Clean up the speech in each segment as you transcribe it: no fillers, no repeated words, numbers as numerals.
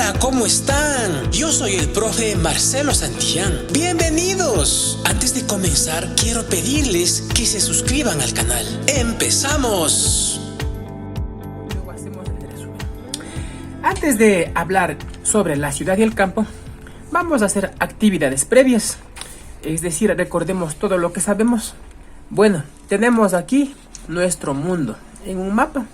Hola, ¿cómo están? Yo soy el profe Marcelo Santillán. ¡Bienvenidos! Antes de comenzar, quiero pedirles que se suscriban al canal. ¡Empezamos! Luego hacemos el resumen. Antes de hablar sobre la ciudad y el campo, vamos a hacer actividades previas. Es decir, recordemos todo lo que sabemos. Bueno, tenemos aquí nuestro mundo en un mapa.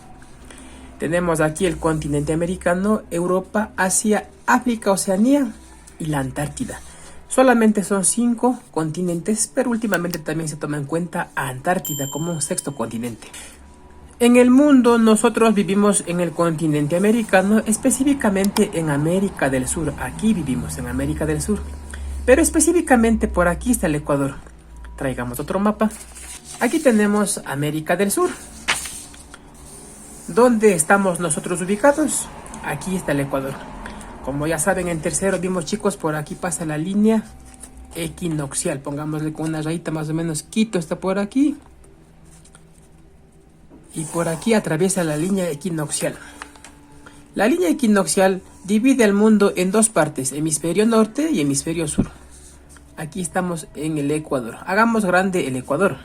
Tenemos aquí el continente americano, Europa, Asia, África, Oceanía y la Antártida. Solamente son 5 continentes, pero últimamente también se toma en cuenta a Antártida como un sexto continente. En el mundo nosotros vivimos en el continente americano, específicamente en América del Sur. Aquí vivimos en América del Sur, pero específicamente por aquí está el Ecuador. Traigamos otro mapa. Aquí tenemos América del Sur. ¿Dónde estamos nosotros ubicados? Aquí está el Ecuador. Como ya saben, en tercero vimos, chicos, por aquí pasa la línea equinoccial. Pongámosle con una rayita más o menos. Quito está por aquí. Y por aquí atraviesa la línea equinoccial. La línea equinoccial divide el mundo en dos partes, hemisferio norte y hemisferio sur. Aquí estamos en el Ecuador. Hagamos grande el Ecuador.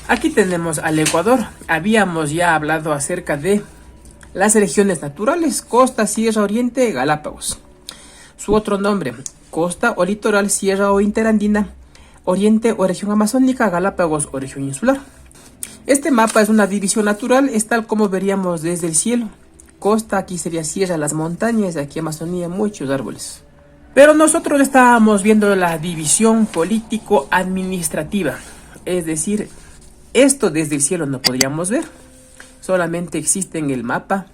Aquí tenemos al Ecuador. Habíamos ya hablado acerca de las regiones naturales, costa, sierra, oriente, Galápagos. Su otro nombre, costa o litoral, sierra o interandina, oriente o región amazónica, Galápagos o región insular. Este mapa es una división natural, es tal como veríamos desde el cielo. Costa, aquí sería sierra, las montañas, aquí Amazonía, muchos árboles. Pero nosotros estábamos viendo la división político-administrativa, es decir, esto desde el cielo no podríamos ver, solamente existe en el mapa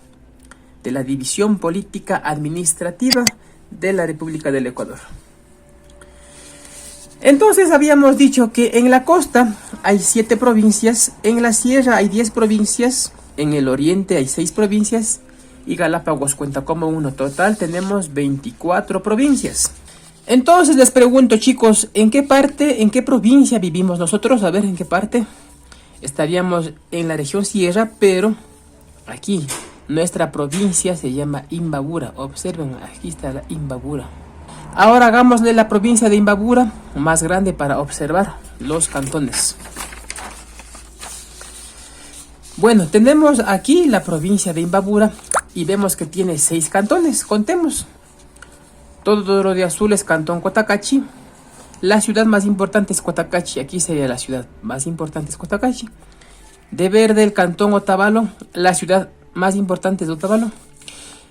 de la división política administrativa de la República del Ecuador. Entonces habíamos dicho que en la costa hay 7 provincias, en la sierra hay 10 provincias, en el oriente hay 6 provincias y Galápagos cuenta como uno. Total tenemos 24 provincias. Entonces les pregunto, chicos, ¿en qué parte, en qué provincia vivimos nosotros? A ver, ¿en qué parte? Estaríamos en la región sierra, pero aquí nuestra provincia se llama Imbabura. Observen, aquí está la Imbabura. Ahora hagámosle la provincia de Imbabura más grande para observar los cantones. Bueno, tenemos aquí la provincia de Imbabura y vemos que tiene 6 cantones. Contemos. Todo lo de azul es Cantón Cotacachi. La ciudad más importante es Cotacachi. Aquí sería la ciudad más importante es Cotacachi. De verde el Cantón Otavalo. La ciudad más importante es Otavalo.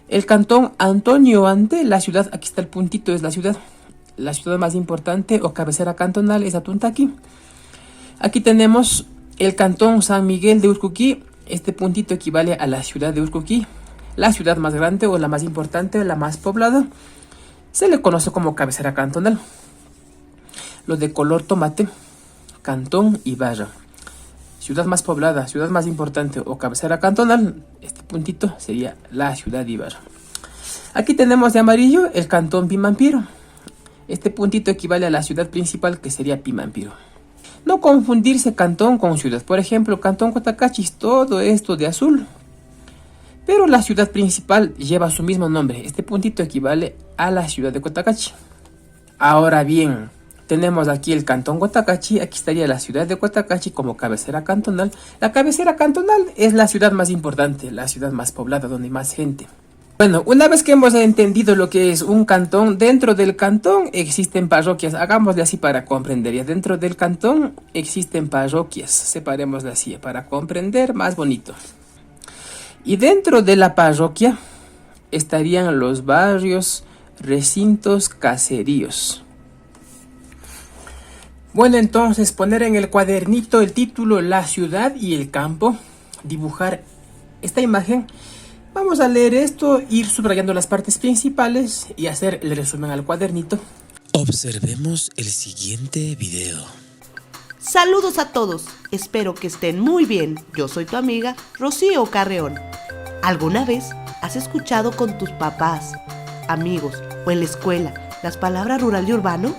El Cantón Antonio Ante. La ciudad, aquí está el puntito, es la ciudad. La ciudad más importante o cabecera cantonal es Atuntaqui. Aquí tenemos el Cantón San Miguel de Urcuquí. Este puntito equivale a la ciudad de Urcuquí. La ciudad más grande o la más importante o la más poblada se le conoce como cabecera cantonal. Lo de color tomate, Cantón Ibarra. Ciudad más poblada, ciudad más importante o cabecera cantonal, este puntito sería la ciudad de Ibarra. Aquí tenemos de amarillo el Cantón Pimampiro. Este puntito equivale a la ciudad principal, que sería Pimampiro. No confundirse cantón con ciudad. Por ejemplo, Cantón Cotacachi, todo esto de azul. Pero la ciudad principal lleva su mismo nombre. Este puntito equivale a la ciudad de Cotacachi. Ahora bien, tenemos aquí el Cantón Cotacachi. Aquí estaría la ciudad de Cotacachi como cabecera cantonal. La cabecera cantonal es la ciudad más importante, la ciudad más poblada, donde hay más gente. Bueno, una vez que hemos entendido lo que es un cantón, dentro del cantón existen parroquias. Hagámosle así para comprender. Ya dentro del cantón existen parroquias. Separémosle así para comprender más bonito. Y dentro de la parroquia estarían los barrios, recintos, caseríos. Bueno, entonces poner en el cuadernito el título, la ciudad y el campo, dibujar esta imagen. Vamos a leer esto, ir subrayando las partes principales y hacer el resumen al cuadernito. Observemos el siguiente video. Saludos a todos, espero que estén muy bien. Yo soy tu amiga Rocío Carreón. ¿Alguna vez has escuchado con tus papás, amigos o en la escuela las palabras rural y urbano?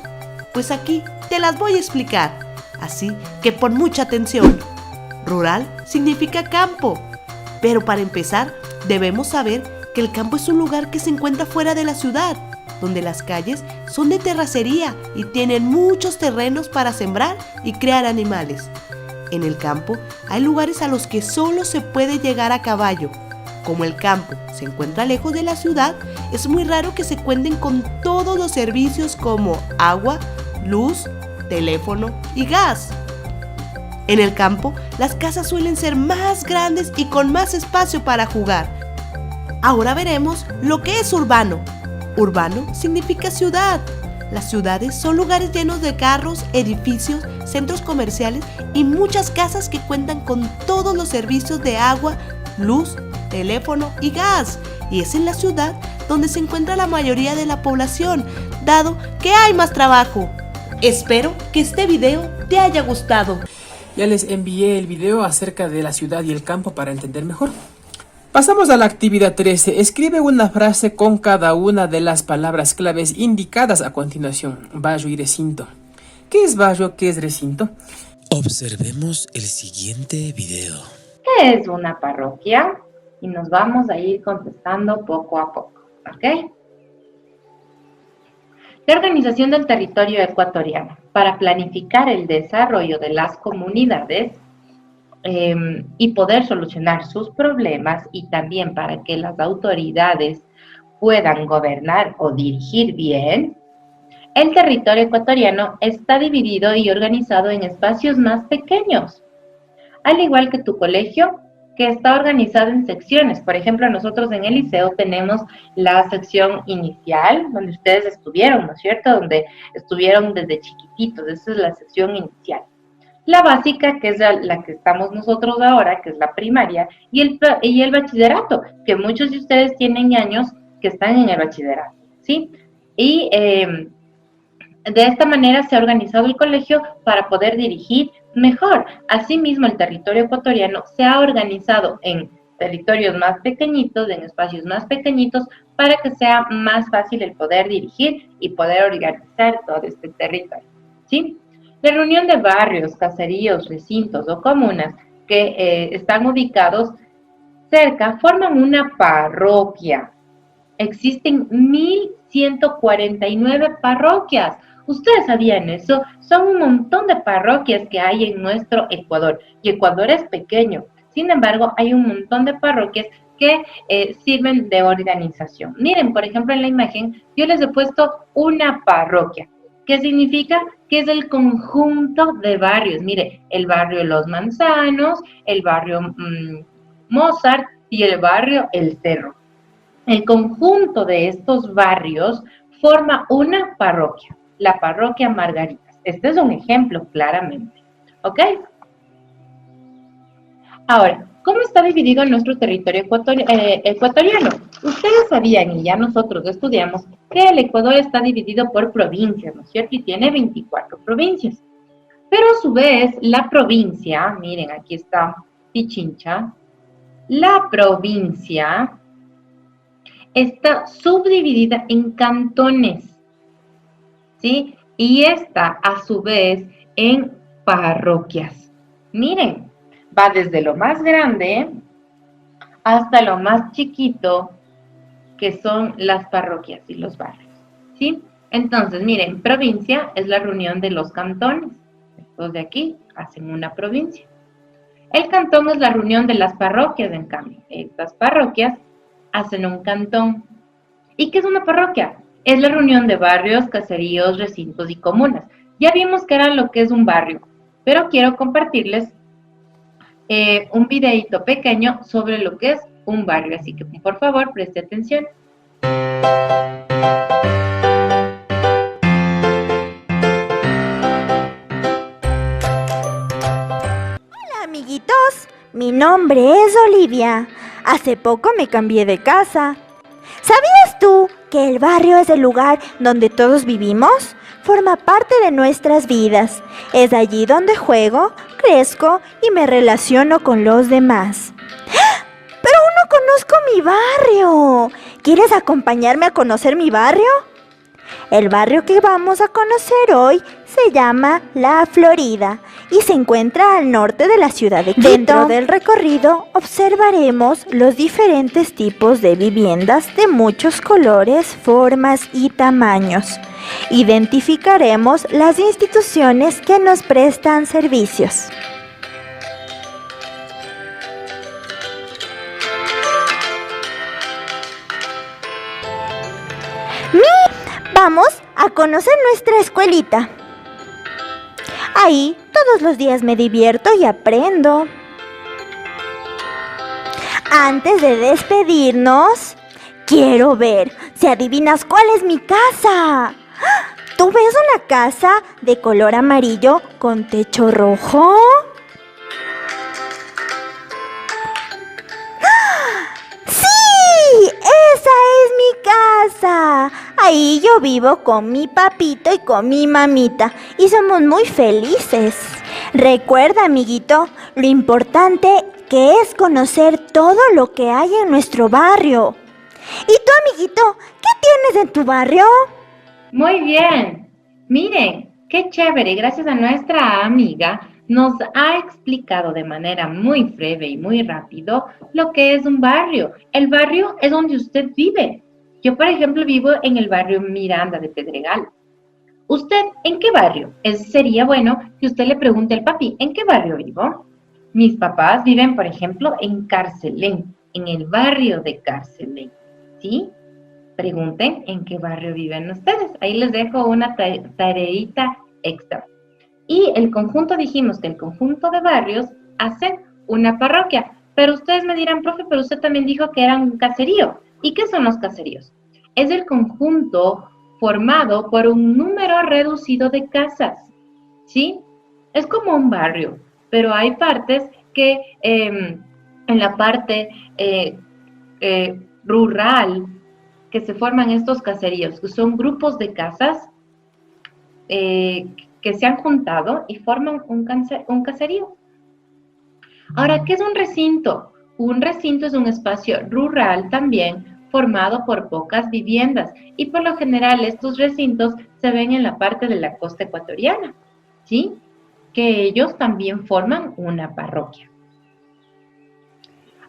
Pues aquí te las voy a explicar, así que pon mucha atención. Rural significa campo, pero para empezar debemos saber que el campo es un lugar que se encuentra fuera de la ciudad, donde las calles son de terracería y tienen muchos terrenos para sembrar y criar animales. En el campo hay lugares a los que solo se puede llegar a caballo. Como el campo se encuentra lejos de la ciudad, es muy raro que se cuenten con todos los servicios como agua, luz, teléfono y gas. En el campo, las casas suelen ser más grandes y con más espacio para jugar. Ahora veremos lo que es urbano. Urbano significa ciudad. Las ciudades son lugares llenos de carros, edificios, centros comerciales y muchas casas que cuentan con todos los servicios de agua, luz, teléfono y gas. Y es en la ciudad donde se encuentra la mayoría de la población, dado que hay más trabajo. Espero que este video te haya gustado. Ya les envié el video acerca de la ciudad y el campo para entender mejor. Pasamos a la actividad 13. Escribe una frase con cada una de las palabras claves indicadas a continuación. Barrio y recinto. ¿Qué es barrio? ¿Qué es recinto? Observemos el siguiente video. ¿Qué es una parroquia? Y nos vamos a ir contestando poco a poco, ¿ok? La organización del territorio ecuatoriano para planificar el desarrollo de las comunidades y poder solucionar sus problemas y también para que las autoridades puedan gobernar o dirigir bien, el territorio ecuatoriano está dividido y organizado en espacios más pequeños, al igual que tu colegio, que está organizado en secciones. Por ejemplo, nosotros en el liceo tenemos la sección inicial, donde ustedes estuvieron, ¿no es cierto? Donde estuvieron desde chiquititos, esa es la sección inicial. La básica, que es la que estamos nosotros ahora, que es la primaria, y el bachillerato, que muchos de ustedes tienen años que están en el bachillerato, ¿sí? Y de esta manera se ha organizado el colegio para poder dirigir mejor. Asimismo, el territorio ecuatoriano se ha organizado en territorios más pequeñitos, en espacios más pequeñitos, para que sea más fácil el poder dirigir y poder organizar todo este territorio, ¿sí? La reunión de barrios, caseríos, recintos o comunas que están ubicados cerca forman una parroquia. Existen 1,149 parroquias. ¿Ustedes sabían eso? Son un montón de parroquias que hay en nuestro Ecuador. Y Ecuador es pequeño. Sin embargo, hay un montón de parroquias que sirven de organización. Miren, por ejemplo, en la imagen yo les he puesto una parroquia. ¿Qué significa? Que es el conjunto de barrios. Mire, el barrio Los Manzanos, el barrio Mozart y el barrio El Cerro. El conjunto de estos barrios forma una parroquia, la parroquia Margaritas. Este es un ejemplo, claramente. ¿Ok? Ahora, ¿cómo está dividido nuestro territorio ecuatoriano? Ustedes sabían, y ya nosotros estudiamos, que el Ecuador está dividido por provincias, ¿no es cierto? Y tiene 24 provincias. Pero a su vez, la provincia, miren, aquí está Pichincha, la provincia está subdividida en cantones, ¿sí? Y está a su vez en parroquias. Miren, va desde lo más grande hasta lo más chiquito, que son las parroquias y los barrios, ¿sí? Entonces, miren, provincia es la reunión de los cantones. Estos de aquí hacen una provincia. El cantón es la reunión de las parroquias, en cambio. Estas parroquias hacen un cantón. ¿Y qué es una parroquia? Es la reunión de barrios, caseríos, recintos y comunas. Ya vimos que era lo que es un barrio, pero quiero compartirles un videito pequeño sobre lo que es un barrio, así que por favor preste atención. Hola amiguitos, mi nombre es Olivia. Hace poco me cambié de casa. ¿Sabías tú que el barrio es el lugar donde todos vivimos? Forma parte de nuestras vidas. Es allí donde juego, crezco y me relaciono con los demás. ¡Ah! ¡Pero aún no conozco mi barrio! ¿Quieres acompañarme a conocer mi barrio? El barrio que vamos a conocer hoy se llama La Florida y se encuentra al norte de la ciudad de Quito. Dentro del recorrido observaremos los diferentes tipos de viviendas de muchos colores, formas y tamaños. Identificaremos las instituciones que nos prestan servicios. Vamos a conocer nuestra escuelita. Ahí todos los días me divierto y aprendo. Antes de despedirnos, quiero ver si adivinas cuál es mi casa. ¿Tú ves una casa de color amarillo con techo rojo? ¡Sí! ¡Esa es mi casa! Ahí yo vivo con mi papito y con mi mamita y somos muy felices. Recuerda, amiguito, lo importante que es conocer todo lo que hay en nuestro barrio. ¿Y tú, amiguito, qué tienes en tu barrio? Muy bien. Miren, qué chévere. Gracias a nuestra amiga nos ha explicado de manera muy breve y muy rápido lo que es un barrio. El barrio es donde usted vive. Yo, por ejemplo, vivo en el barrio Miranda de Pedregal. ¿Usted en qué barrio? Sería bueno que usted le pregunte al papi, ¿en qué barrio vivo? Mis papás viven, por ejemplo, en Carcelén, en el barrio de Carcelén. ¿Sí? Pregunten en qué barrio viven ustedes. Ahí les dejo una tareita extra. Y el conjunto, dijimos que el conjunto de barrios hacen una parroquia. Pero ustedes me dirán, profe, pero usted también dijo que eran un caserío. ¿Y qué son los caseríos? Es el conjunto formado por un número reducido de casas, ¿sí? Es como un barrio, pero hay partes que en la parte rural que se forman estos caseríos, que son grupos de casas que se han juntado y forman un caserío. Ahora, ¿qué es un recinto? Un recinto es un espacio rural también formado por pocas viviendas y por lo general estos recintos se ven en la parte de la costa ecuatoriana, ¿sí? Que ellos también forman una parroquia.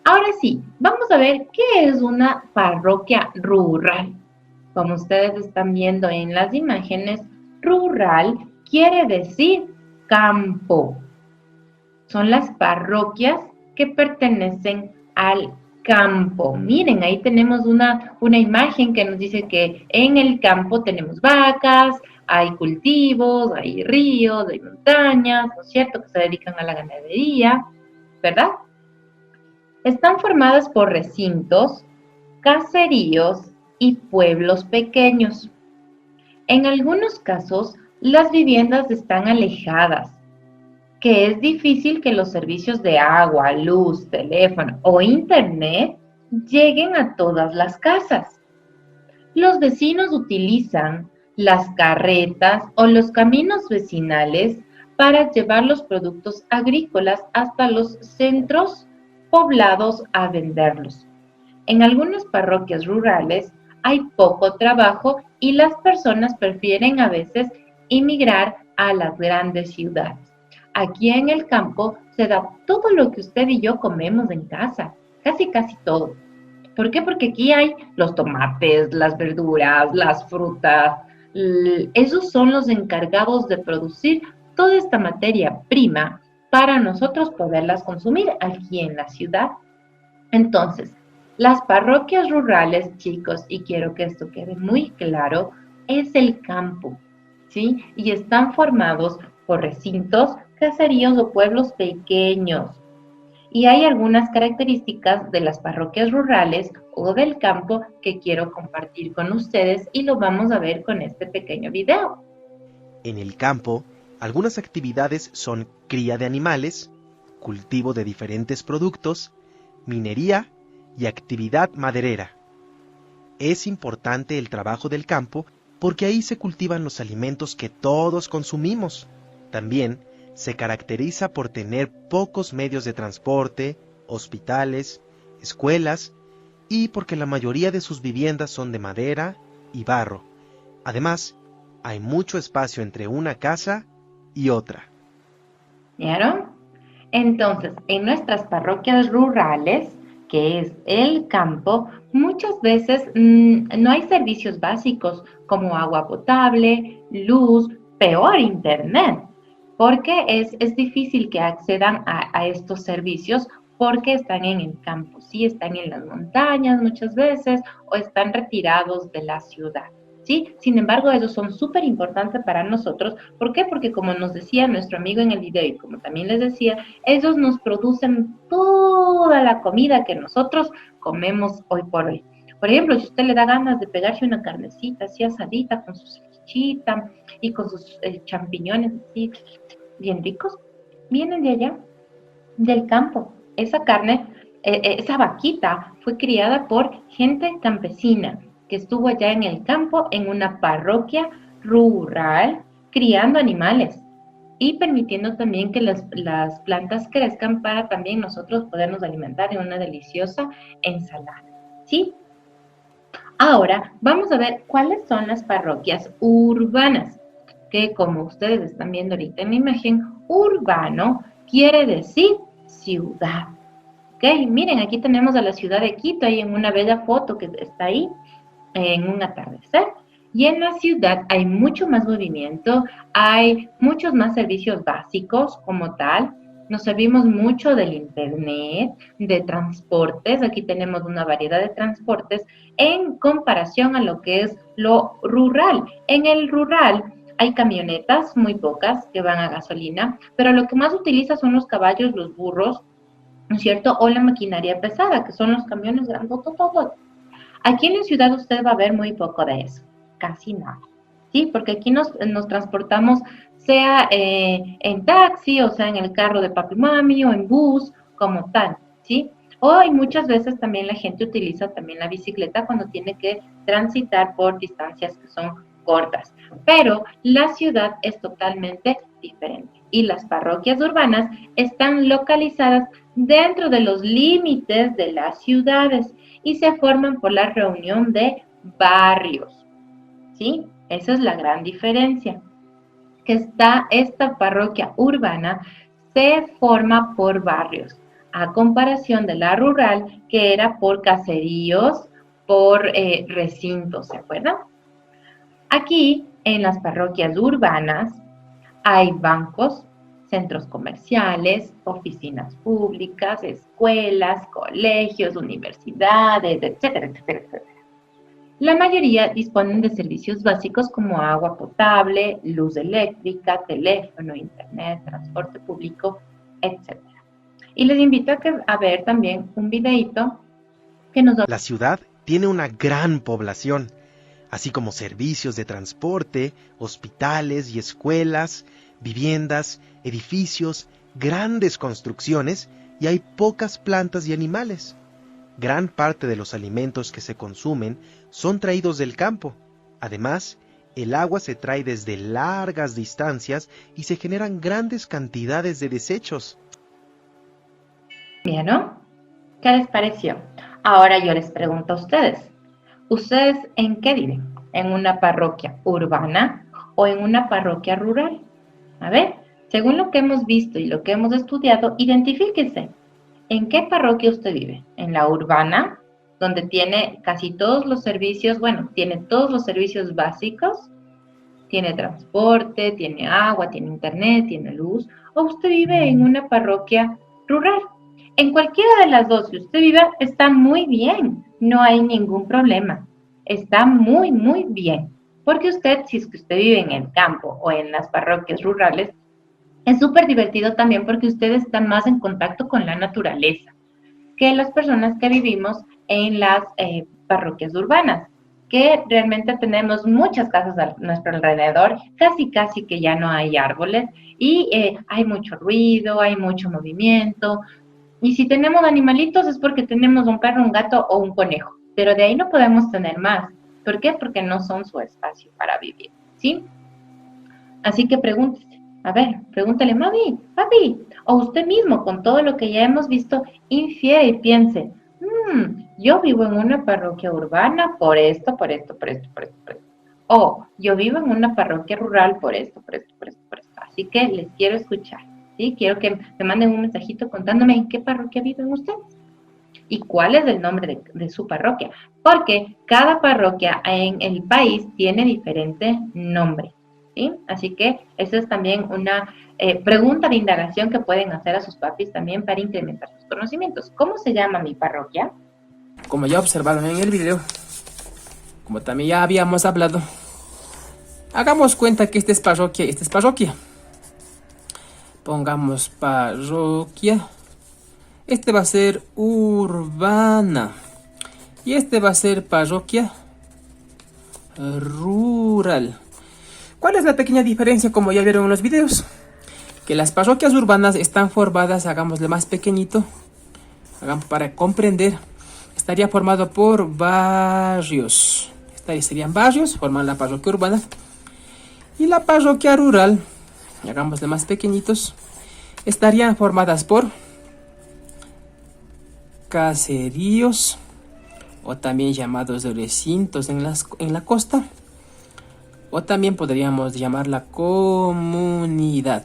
Ahora sí, vamos a ver qué es una parroquia rural. Como ustedes están viendo en las imágenes, rural quiere decir campo. Son las parroquias que pertenecen al campo. Miren, ahí tenemos una imagen que nos dice que en el campo tenemos vacas, hay cultivos, hay ríos, hay montañas, ¿no es cierto?, que se dedican a la ganadería, ¿verdad? Están formadas por recintos, caseríos y pueblos pequeños. En algunos casos, las viviendas están alejadas, que es difícil que los servicios de agua, luz, teléfono o internet lleguen a todas las casas. Los vecinos utilizan las carretas o los caminos vecinales para llevar los productos agrícolas hasta los centros poblados a venderlos. En algunas parroquias rurales hay poco trabajo y las personas prefieren a veces emigrar a las grandes ciudades. Aquí en el campo se da todo lo que usted y yo comemos en casa, casi todo. ¿Por qué? Porque aquí hay los tomates, las verduras, las frutas. Esos son los encargados de producir toda esta materia prima para nosotros poderlas consumir aquí en la ciudad. Entonces, las parroquias rurales, chicos, y quiero que esto quede muy claro, es el campo, ¿sí? Y están formados por recintos, caseríos o pueblos pequeños. Y hay algunas características de las parroquias rurales o del campo que quiero compartir con ustedes y lo vamos a ver con este pequeño video. En el campo, algunas actividades son cría de animales, cultivo de diferentes productos, minería y actividad maderera. Es importante el trabajo del campo porque ahí se cultivan los alimentos que todos consumimos. También se caracteriza por tener pocos medios de transporte, hospitales, escuelas y porque la mayoría de sus viviendas son de madera y barro. Además, hay mucho espacio entre una casa y otra. ¿Vieron? Entonces, en nuestras parroquias rurales, que es el campo, muchas veces no hay servicios básicos como agua potable, luz, peor internet, porque es difícil que accedan a estos servicios porque están en el campo, sí, están en las montañas muchas veces o están retirados de la ciudad. ¿Sí? Sin embargo, esos son súper importantes para nosotros. ¿Por qué? Porque como nos decía nuestro amigo en el video y como también les decía, ellos nos producen toda la comida que nosotros comemos hoy por hoy. Por ejemplo, si usted le da ganas de pegarse una carnecita así asadita con su salchichita y con sus champiñones así bien ricos, vienen de allá, del campo. Esa carne, esa vaquita fue criada por gente campesina que estuvo allá en el campo, en una parroquia rural, criando animales y permitiendo también que las plantas crezcan para también nosotros podernos alimentar en una deliciosa ensalada, ¿sí? Ahora, vamos a ver cuáles son las parroquias urbanas, que como ustedes están viendo ahorita en la imagen, urbano quiere decir ciudad. ¿Ok? Miren, aquí tenemos a la ciudad de Quito, ahí en una bella foto que está ahí, en un atardecer. Y en la ciudad hay mucho más movimiento, hay muchos más servicios básicos como tal. Nos servimos mucho del internet, de transportes. Aquí tenemos una variedad de transportes en comparación a lo que es lo rural. En el rural hay camionetas, muy pocas, que van a gasolina, pero lo que más utiliza son los caballos, los burros, ¿no es cierto? O la maquinaria pesada, que son los camiones grandes. Aquí en la ciudad usted va a ver muy poco de eso, casi nada, ¿sí? Porque aquí nos transportamos sea en taxi, o sea en el carro de papi y mami, o en bus, como tal, ¿sí? O y muchas veces también la gente utiliza también la bicicleta cuando tiene que transitar por distancias que son cortas. Pero la ciudad es totalmente diferente. Y las parroquias urbanas están localizadas dentro de los límites de las ciudades y se forman por la reunión de barrios, ¿sí? Esa es la gran diferencia. Que esta parroquia urbana se forma por barrios, a comparación de la rural, que era por caseríos, por recintos, ¿se acuerdan? Aquí, en las parroquias urbanas, hay bancos, centros comerciales, oficinas públicas, escuelas, colegios, universidades, etcétera, etcétera, etcétera. La mayoría disponen de servicios básicos como agua potable, luz eléctrica, teléfono, internet, transporte público, etc. Y les invito a ver también un videito que nos... La ciudad tiene una gran población, así como servicios de transporte, hospitales y escuelas, viviendas, edificios, grandes construcciones y hay pocas plantas y animales. Gran parte de los alimentos que se consumen son traídos del campo. Además, el agua se trae desde largas distancias y se generan grandes cantidades de desechos. Bien, ¿no? ¿Qué les pareció? Ahora yo les pregunto a ustedes. ¿Ustedes en qué viven? ¿En una parroquia urbana o en una parroquia rural? A ver, según lo que hemos visto y lo que hemos estudiado, identifíquense. ¿En qué parroquia usted vive? ¿En la urbana, donde tiene casi todos los servicios, tiene todos los servicios básicos? ¿Tiene transporte, tiene agua, tiene internet, tiene luz? ¿O usted vive en una parroquia rural? En cualquiera de las dos que usted viva, está muy bien. No hay ningún problema. Está muy, muy bien. Porque usted, si es que usted vive en el campo o en las parroquias rurales, es súper divertido también porque ustedes están más en contacto con la naturaleza que las personas que vivimos en las parroquias urbanas, que realmente tenemos muchas casas a nuestro alrededor, casi que ya no hay árboles y hay mucho ruido, hay mucho movimiento. Y si tenemos animalitos es porque tenemos un perro, un gato o un conejo, pero de ahí no podemos tener más. ¿Por qué? Porque no son su espacio para vivir, ¿sí? Así que pregúntese. A ver, pregúntale, mami, papi, o usted mismo, con todo lo que ya hemos visto, infiere y piense, yo vivo en una parroquia urbana por esto. O yo vivo en una parroquia rural por esto. Así que les quiero escuchar. ¿sí? Quiero que me manden un mensajito contándome en qué parroquia viven ustedes y cuál es el nombre de su parroquia, porque cada parroquia en el país tiene diferente nombre, ¿sí? Así que esa es también una pregunta de indagación que pueden hacer a sus papis también para incrementar sus conocimientos. ¿Cómo se llama mi parroquia? Como ya observaron en el video, como también ya habíamos hablado, hagamos cuenta que esta es parroquia, esta es parroquia. Pongamos parroquia. Este va a ser urbana. Y este va a ser parroquia rural. ¿Cuál es la pequeña diferencia como ya vieron en los videos? Que las parroquias urbanas están formadas, hagámosle más pequeñito, para comprender, estaría formado por barrios. Serían barrios, forman la parroquia urbana. Y la parroquia rural, hagámosle más pequeñitos, estarían formadas por caseríos, o también llamados recintos en la costa, o también podríamos llamarla comunidad.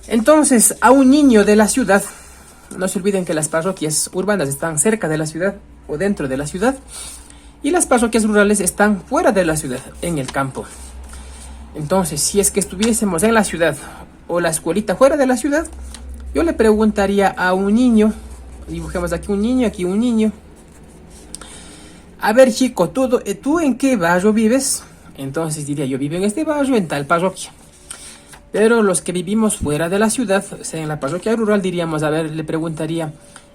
Entonces, a un niño de la ciudad, no se olviden que las parroquias urbanas están cerca de la ciudad o dentro de la ciudad, y las parroquias rurales están fuera de la ciudad, en el campo. Entonces, si es que estuviésemos en la ciudad o la escuelita fuera de la ciudad, yo le preguntaría a un niño, dibujemos aquí un niño. A ver, chico, ¿tú en qué barrio vives? Entonces diría, yo vivo en este barrio, en tal parroquia. Pero los que vivimos fuera de la ciudad, o sea, en la parroquia rural, diríamos, a ver, le preguntaría,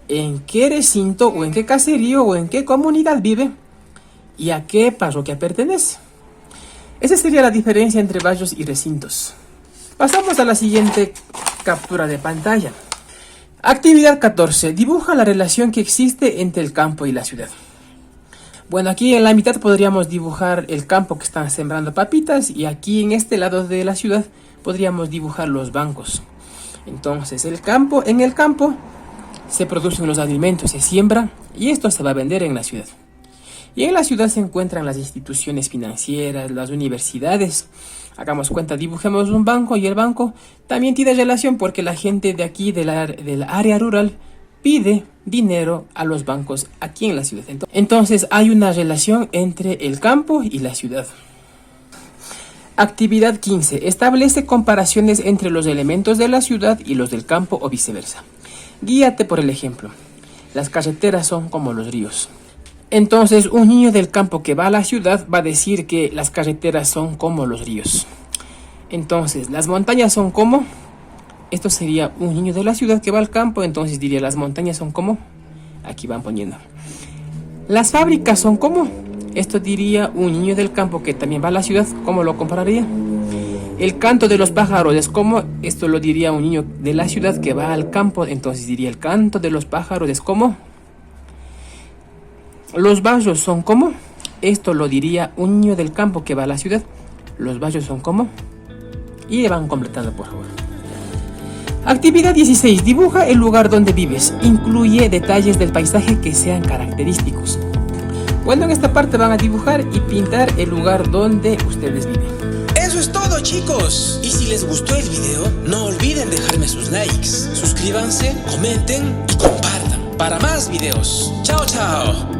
¿en qué recinto o en qué caserío o en qué comunidad vive? ¿Y a qué parroquia pertenece? Esa sería la diferencia entre barrios y recintos. Pasamos a la siguiente captura de pantalla. Actividad 14. Dibuja la relación que existe entre el campo y la ciudad. Bueno, aquí en la mitad podríamos dibujar el campo que están sembrando papitas, y aquí en este lado de la ciudad podríamos dibujar los bancos. Entonces en el campo se producen los alimentos, se siembra, y esto se va a vender en la ciudad. Y en la ciudad se encuentran las instituciones financieras, las universidades. Hagamos cuenta, dibujemos un banco, y el banco también tiene relación porque la gente de aquí, del área rural, pide dinero a los bancos aquí en la ciudad. Entonces hay una relación entre el campo y la ciudad. Actividad 15. Establece comparaciones entre los elementos de la ciudad y los del campo o viceversa. Guíate por el ejemplo. Las carreteras son como los ríos. Entonces un niño del campo que va a la ciudad va a decir que las carreteras son como los ríos. Entonces las montañas son como... Esto sería un niño de la ciudad que va al campo, entonces diría las montañas son como... Aquí van poniendo. Las fábricas son como... Esto diría un niño del campo que también va a la ciudad, ¿cómo lo compararía? El canto de los pájaros es como... Esto lo diría un niño de la ciudad que va al campo, entonces diría el canto de los pájaros es como... Los barrios son como... Esto lo diría un niño del campo que va a la ciudad. Los barrios son como... Y van completando, por favor. Actividad 16. Dibuja el lugar donde vives. Incluye detalles del paisaje que sean característicos. Bueno, en esta parte van a dibujar y pintar el lugar donde ustedes viven. Eso es todo, chicos. Y si les gustó el video, no olviden dejarme sus likes. Suscríbanse, comenten y compartan para más videos. Chao, chao.